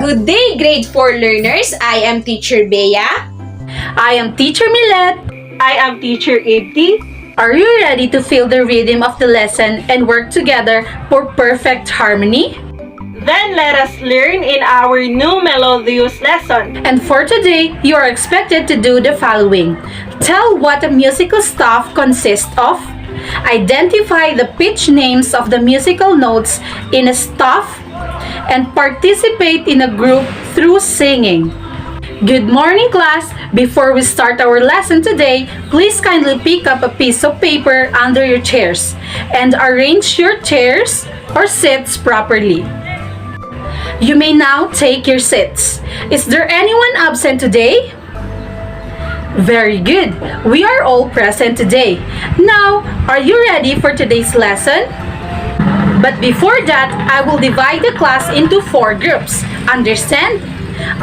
Good day, grade 4 learners. I am Teacher Bea. I am Teacher Millet. I am Teacher Edding. Are you ready to feel the rhythm of the lesson and work together for perfect harmony? Then let us learn in our new melodious lesson. And for today, you are expected to do the following. Tell what a musical staff consists of. Identify the pitch names of the musical notes in a staff. And participate in a group through singing. Good morning, class! Before we start our lesson today, please kindly pick up a piece of paper under your chairs and arrange your chairs or seats properly. You may now take your seats. Is there anyone absent today? Very good. We are all present today. Now, are you ready for today's lesson? But before that, I will divide the class into 4 groups. Understand?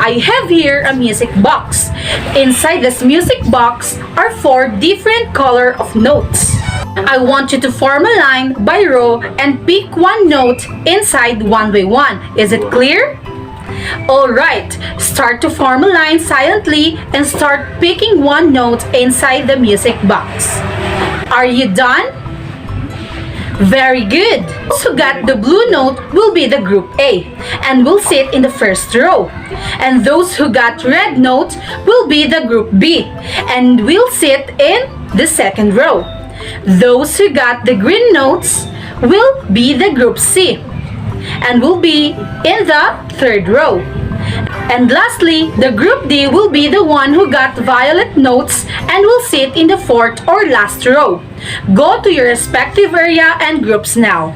I have here a music box. Inside this music box are 4 different color of notes. I want you to form a line by row and pick one note inside one by one. Is it clear? Alright, start to form a line silently and start picking one note inside the music box. Are you done? Very good. Those who got the blue note will be the group A and will sit in the first row. And those who got red note will be the group B and will sit in the second row. Those who got the green notes will be the group C and will be in the third row. And lastly, the group D will be the one who got violet notes and will sit in the fourth or last row. Go to your respective area and groups now.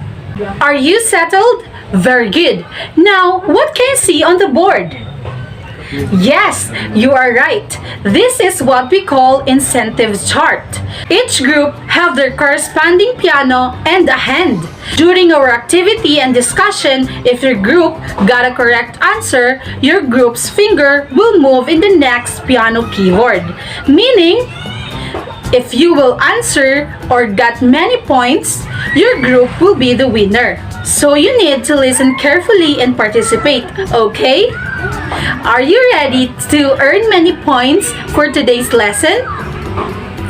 Are you settled? Very good. Now, what can you see on the board? Yes, you are right. This is what we call incentives chart. Each group have their corresponding piano and a hand. During our activity and discussion, if your group got a correct answer, your group's finger will move in the next piano keyboard. Meaning, if you will answer or got many points, your group will be the winner. So you need to listen carefully and participate, okay? Are you ready to earn many points for today's lesson?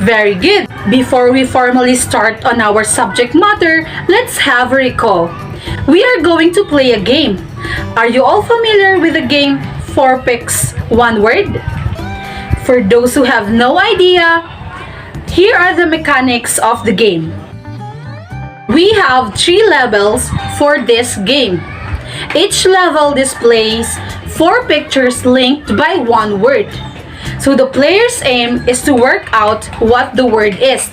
Very good. Before we formally start on our subject matter, let's have a recall. We are going to play a game. Are you all familiar with the game 4 picks 1 word? For those who have no idea, here are the mechanics of the game. We have 3 levels for this game. Each level displays 4 pictures linked by 1 word. So the player's aim is to work out what the word is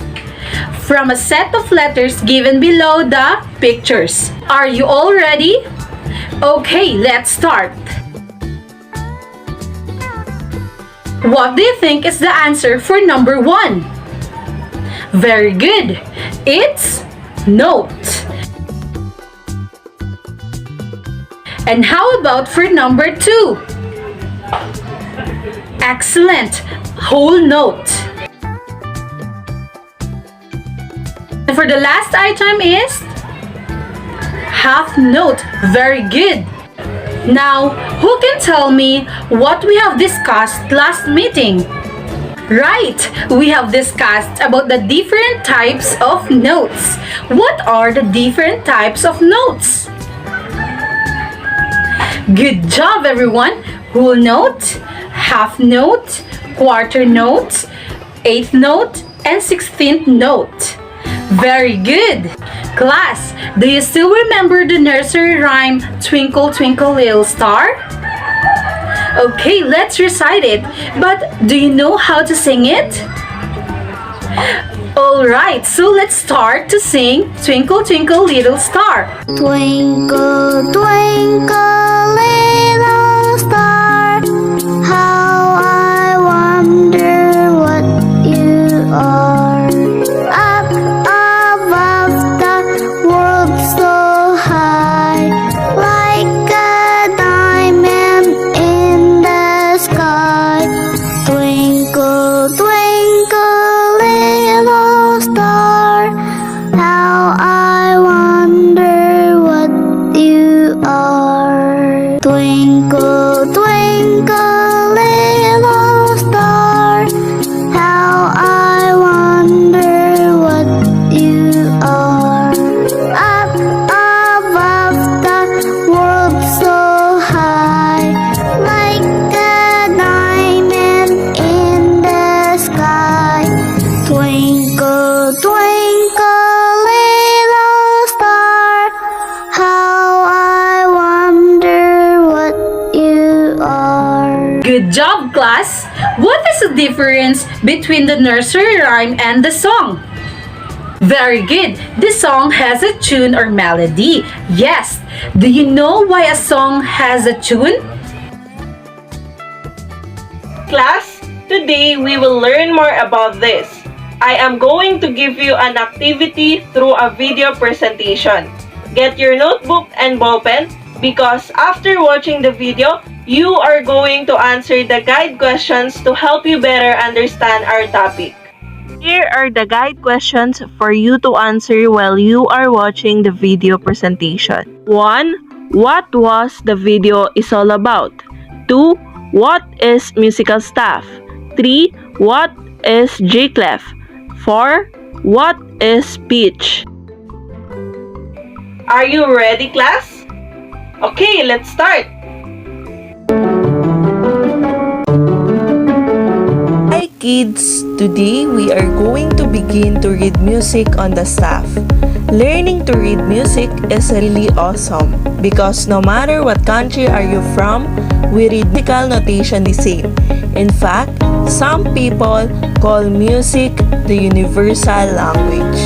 from a set of letters given below the pictures. Are you all ready? Okay, let's start. What do you think is the answer for number 1? Very good. It's note. And how about for number 2? Excellent. Whole note. And for the last item is half note. Very good. Now, who can tell me what we have discussed last meeting? Right, we have discussed about the different types of notes. What are the different types of notes? Good job, everyone. Whole note, half note, quarter note, eighth note, and 16th note. Very good. Class, do you still remember the nursery rhyme, Twinkle, Twinkle, Little Star? Okay, let's recite it. But do you know how to sing it? Alright, so let's start to sing Twinkle, Twinkle, Little Star. Twinkle, twinkle, little star, how I wonder what you are. Up above the world so high, like a diamond in the sky. Twinkle, twinkle, little star, how I wonder what you are. Twinkle, Class, what is the difference between the nursery rhyme and the song? Very good. The song has a tune or melody. Yes. Do you know why a song has a tune? Class, today we will learn more about this. I am going to give you an activity through a video presentation. Get your notebook and ballpen because after watching the video, you are going to answer the guide questions to help you better understand our topic. Here are the guide questions for you to answer while you are watching the video presentation. 1. What was the video is all about? 2. What is musical staff? 3. What is G-clef? 4. What is pitch? Are you ready, class? Okay, let's start. Hi kids! Today we are going to begin to read music on the staff. Learning to read music is really awesome because no matter what country are you from, we read musical notation the same. In fact, some people call music the universal language.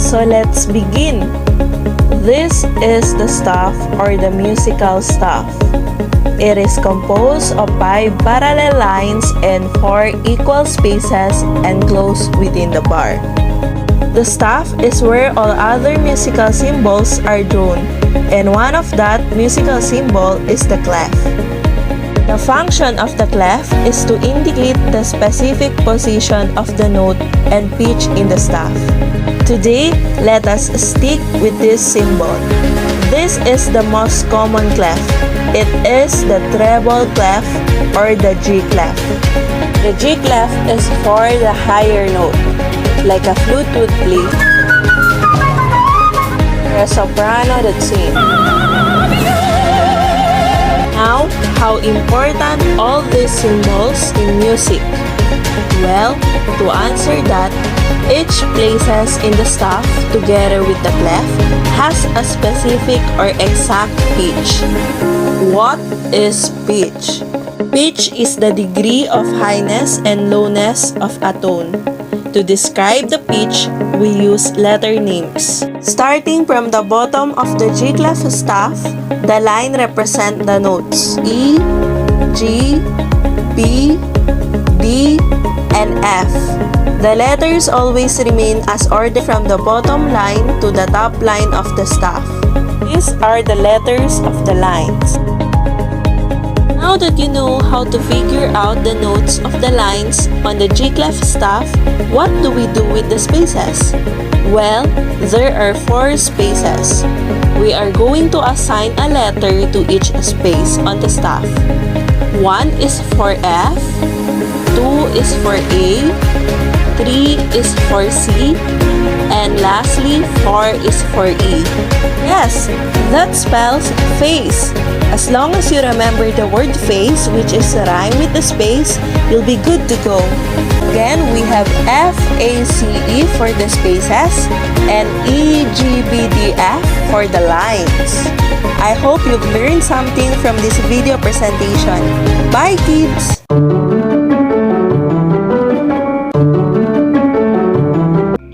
So let's begin. This is the staff or the musical staff. It is composed of 5 parallel lines and 4 equal spaces enclosed within the bar. The staff is where all other musical symbols are drawn, and one of that musical symbol is the clef. The function of the clef is to indicate the specific position of the note and pitch in the staff. Today, let us stick with this symbol. This is the most common clef. It is the treble clef or the G clef. The G clef is for the higher note, like a flute would play, or a soprano that sings. Now, how important all these symbols in music? Well, to answer that, each places in the staff together with the clef has a specific or exact pitch. What is pitch? Pitch is the degree of highness and lowness of a tone. To describe the pitch, we use letter names. Starting from the bottom of the G clef staff, the line represents the notes E, G, B, D, and F. The letters always remain as ordered from the bottom line to the top line of the staff. These are the letters of the lines. Now that you know how to figure out the notes of the lines on the G clef staff, what do we do with the spaces? Well, there are 4 spaces. We are going to assign a letter to each space on the staff. 1 is for F, 2 is for A, 3 is for C, and lastly, 4 is for E. Yes, that spells face. As long as you remember the word face, which is a rhyme with the space, you'll be good to go. Again, we have F, A, C, E for the spaces, and E, G, B, D, F for the lines. I hope you've learned something from this video presentation. Bye, kids!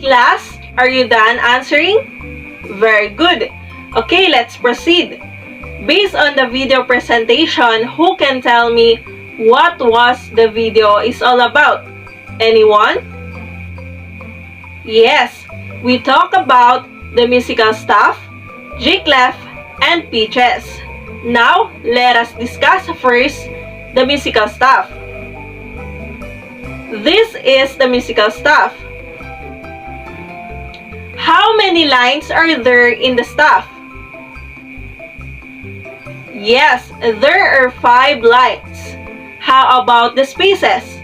Class, are you done answering? Very good. Okay, let's proceed. Based on the video presentation, who can tell me what was the video is all about? Anyone? Yes, we talk about the musical staff, G clef, and pitches. Now, let us discuss first the musical staff. This is the musical staff. How many lines are there in the staff? Yes, there are 5 lines. How about the spaces?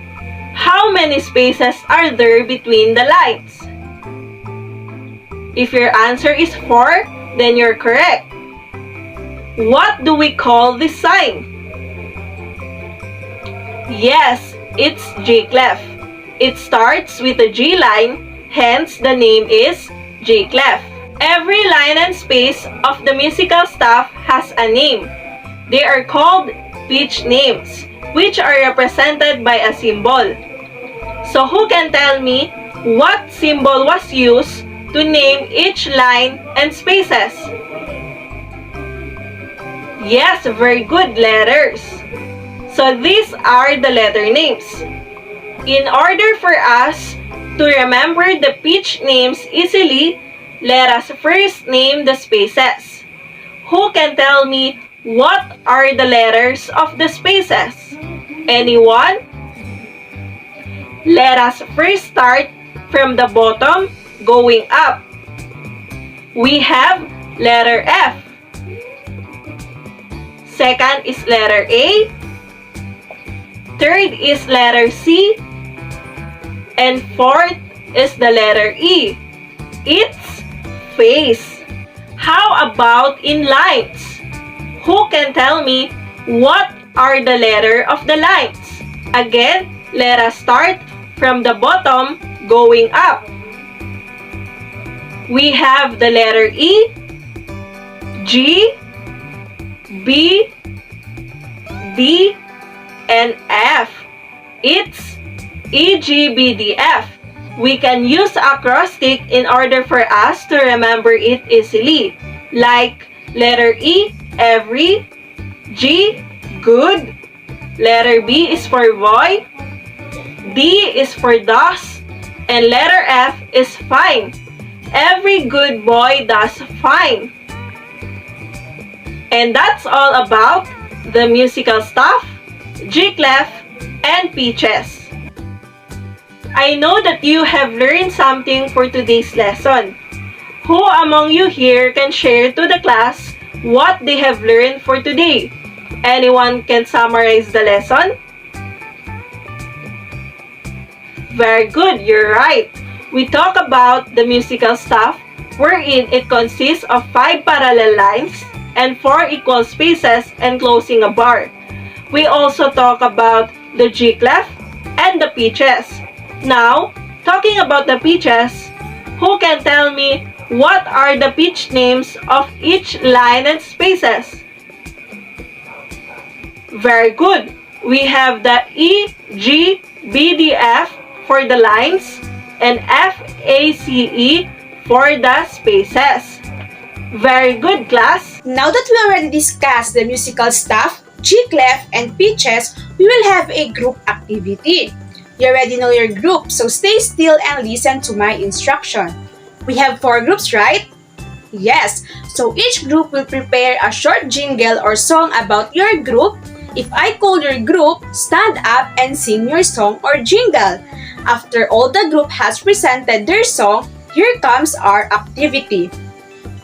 How many spaces are there between the lines? If your answer is 4, then you're correct. What do we call this sign? Yes, it's G clef. It starts with a G line, hence the name is G clef. Every line and space of the musical staff has a name. They are called pitch names. which are represented by a symbol. So who can tell me what symbol was used to name each line and spaces? Yes, very good, letters. So these are the letter names. In order for us to remember the pitch names easily, let us first name the spaces. Who can tell me what are the letters of the spaces? Anyone? Let us first start from the bottom going up. We have letter F. Second is letter A. Third is letter C. And fourth is the letter E. It's face. How about in lines? Who can tell me what are the letter of the lines? Again, let us start from the bottom going up. We have the letter E, G, B, D, and F. It's E, G, B, D, F. We can use acrostic in order for us to remember it easily. Like letter E, every, G, good, letter B is for boy, D is for does, and letter F is fine. Every good boy does fine. And that's all about the musical stuff, G-clef, and pitches. I know that you have learned something for today's lesson. Who among you here can share to the class what they have learned for today? Anyone can summarize the lesson? Very good, you're right. We talk about the musical stuff wherein it consists of 5 parallel lines and 4 equal spaces enclosing a bar. We also talk about the G-clef and the pitches. Now, talking about the pitches, who can tell me what are the pitch names of each line and spaces? Very good. We have the E, G, B, D, F for the lines and F, A, C, E for the spaces. Very good, class. Now that we already discussed the musical stuff, G-clef, and pitches, we will have a group activity. You already know your group, so stay still and listen to my instruction. We have 4 groups, right? Yes, so each group will prepare a short jingle or song about your group. If I call your group, stand up and sing your song or jingle. After all the group has presented their song, here comes our activity.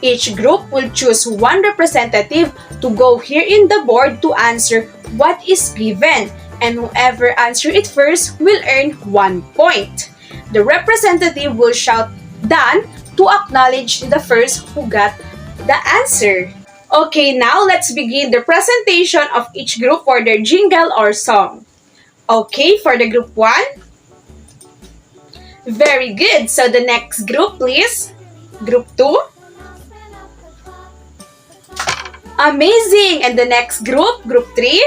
Each group will choose one representative to go here in the board to answer what is given, and whoever answers it first will earn 1 point. The representative will shout "Done" to acknowledge the first who got the answer. Okay, now let's begin the presentation of each group for their jingle or song. Okay, for the group 1. Very good. So the next group, please. Group 2. Amazing! And the next group, group 3.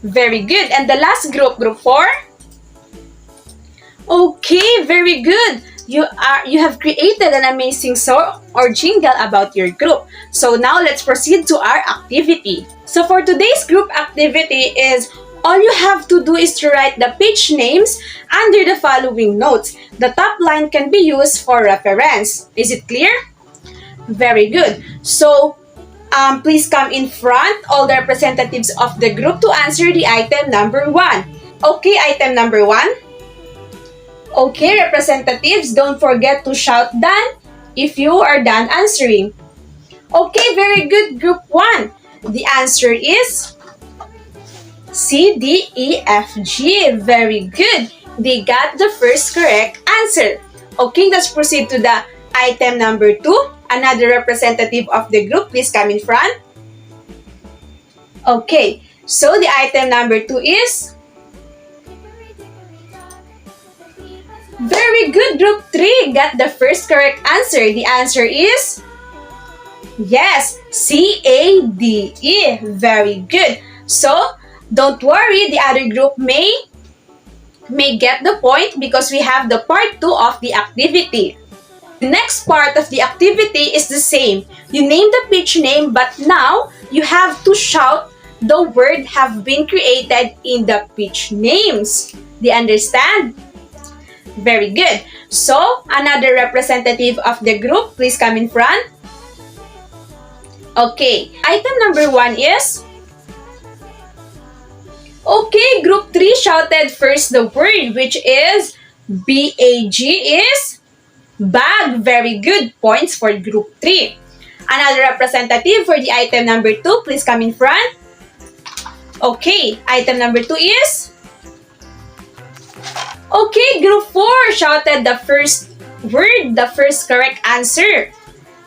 Very good. And the last group, group 4. Okay, very good. You have created an amazing song or jingle about your group. So now let's proceed to our activity. So for today's group activity is all you have to do is to write the pitch names under the following notes. The top line can be used for reference. Is it clear? Very good. So please come in front, all the representatives of the group, to answer the item number 1. Okay, item number 1. Okay, representatives, don't forget to shout "Done" if you are done answering. Okay, very good, group 1. The answer is C, D, E, F, G. Very good. They got the first correct answer. Okay, let's proceed to the item number 2. Another representative of the group, please come in front. Okay, so the item number 2 is... Very good, group 3 got the first correct answer. The answer is Yes, CADE. Very good. So, don't worry, the other group may get the point because we have the part 2 of the activity. The next part of the activity is the same. You name the pitch name, but now you have to shout the word have been created in the pitch names. Do you understand? Very good. So, another representative of the group, please come in front. Okay, item number 1 is... Okay, group 3 shouted first the word, which is BAG is bag. Very good. Points for group 3. Another representative for the item number 2, please come in front. Okay, item number 2 is... Okay, group 4 shouted the first word, the first correct answer.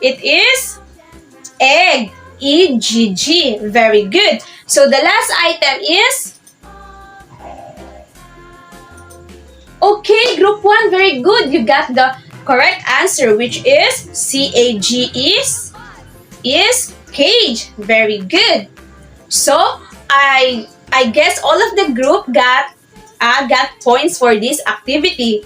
It is egg. EGG. Very good. So the last item is... Okay, group 1, very good. You got the correct answer, which is CAG is cage. Very good. So, I guess all of the group got points for this activity.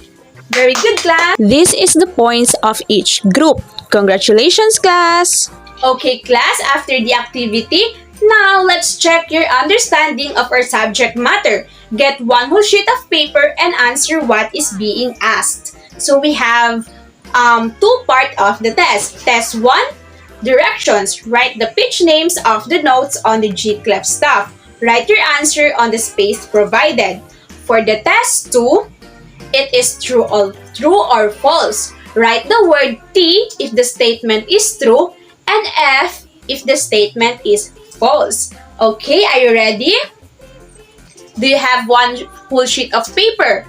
Very good, class. This is the points of each group. Congratulations, class! Okay, class, after the activity, now let's check your understanding of our subject matter. Get one whole sheet of paper and answer what is being asked. So we have two parts of the test. Test 1, directions. Write the pitch names of the notes on the G clef staff. Write your answer on the space provided. For the test 2, it is true or false. Write the word T if the statement is true and F if the statement is false. Okay, are you ready? Do you have one full sheet of paper?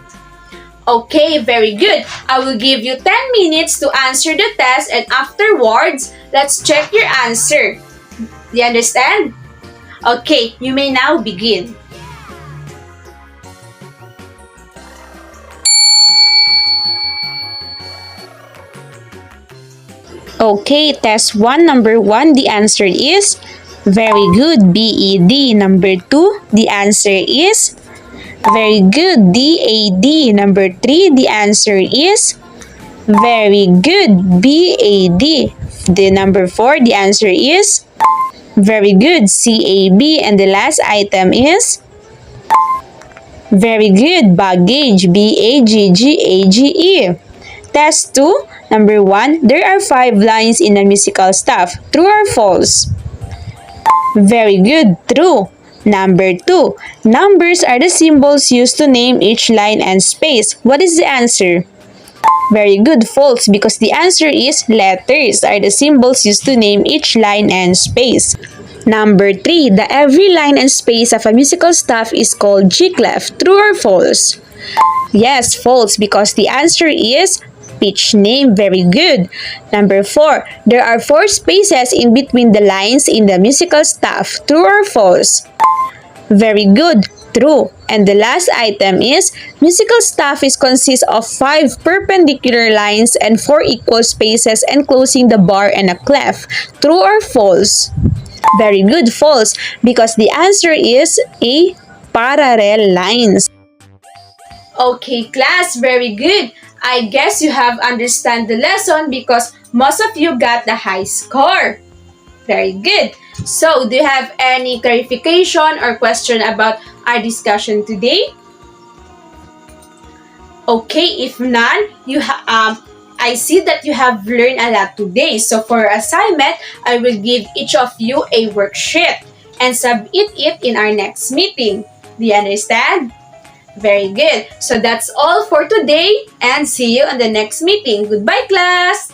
Okay, very good. I will give you 10 minutes to answer the test and afterwards, let's check your answer. Do you understand? Okay, you may now begin. Okay, test 1, number 1, the answer is very good, BED. Number 2, the answer is very good, DAD. Number 3, the answer is very good, BAD. The number 4, the answer is very good, CAB. And the last item is very good, baggage, BAGGAGE. Test 2, number 1, there are 5 lines in the musical staff. True or false? Very good, true. Number 2, numbers are the symbols used to name each line and space. What is the answer? Very good, false, because the answer is letters are the symbols used to name each line and space. Number 3, the every line and space of a musical staff is called G clef. True or false? Yes, false, because the answer is pitch name. Very good. Number 4, there are 4 spaces in between the lines in the musical staff. True or false? Very good. True. And the last item is musical staff consists of 5 perpendicular lines and 4 equal spaces enclosing the bar and a clef. True or false? Very good. False, because the answer is a parallel lines. Okay, class, very good. I guess you have understand the lesson because most of you got the high score. Very good. So, do you have any clarification or question about our discussion today? Okay, if none, I see that you have learned a lot today. So, for assignment, I will give each of you a worksheet and submit it in our next meeting. Do you understand? Very good. So that's all for today and see you on the next meeting. Goodbye, class!